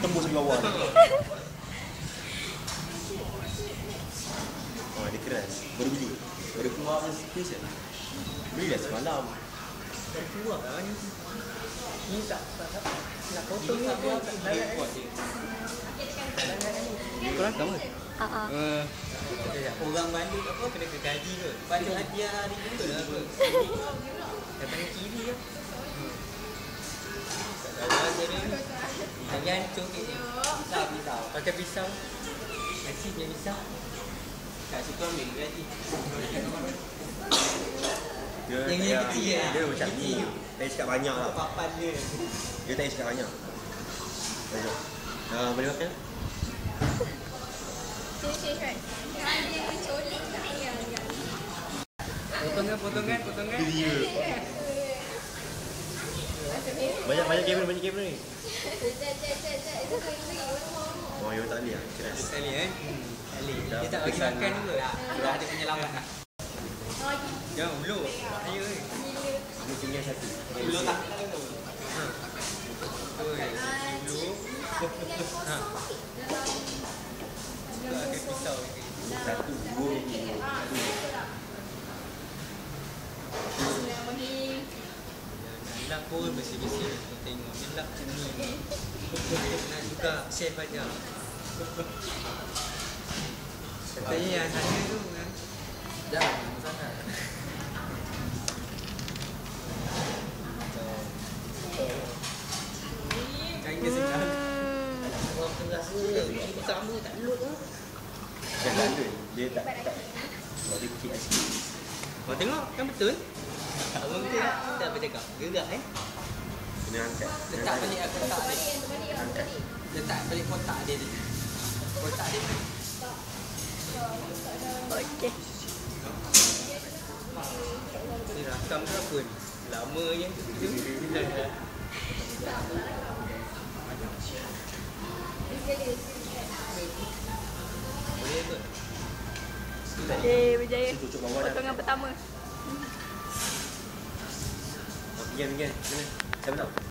tembus ke bawah. Oh, dia keras. Baru beli. Baru keluar space kan. Beli dah semalam. Baru keluar kan. Ni tak nak potong ni aku tak larat ni. Korang tahu ke? Orang Bandung apa kena ke gaji ke? Pada hadiah hari tu lah apa? Datang kiri kan? Tak tahu aja ni. Lagi hancur ke ni? Pisau. Pakai pisau. Kasih dia pisau. Kat situ ambil gaji. Yang ni kecil lah. Dia macam ni. Tak cakap banyak lah. Papan dia. Dia tak cakap banyak. Boleh makan? Change right. Kan dia colik tak ya. Potongan. Dia. Banyak kamera ni. Oh, you tak boleh lah. Keras. Sekali kan? Dia tak bagi makan juga. Dah ada penyelamat lah. Jangan ulu. Bahaya ni. Ini tinggal satu. Ulu tak tahu. Ulu. Ada pisau ni. Satu, dua. Nak pun bersih-bersih untuk tengok. Dia lap macam ni. Nak juga save aja. Katanya yang sana tu kan. Jangan sana. Kain ke sedang. Orang tengah semua. Ini sama tak load lah. Dia tak ada. Dia tak. Sebab dia kecil sikit. Kau tengok kan betul? Abang betul tak? Tak apa cakap. Gerak Kena angkat. Letak balik kotak dia. Letak balik kotak dia. Kotak dia. Okey. Ni rakam ke apa ni? Lama je. Boleh kot. Okey, berjaya. Tutup bawah dah. Potongan pertama. Pinggir. Mana? Siapa tahu?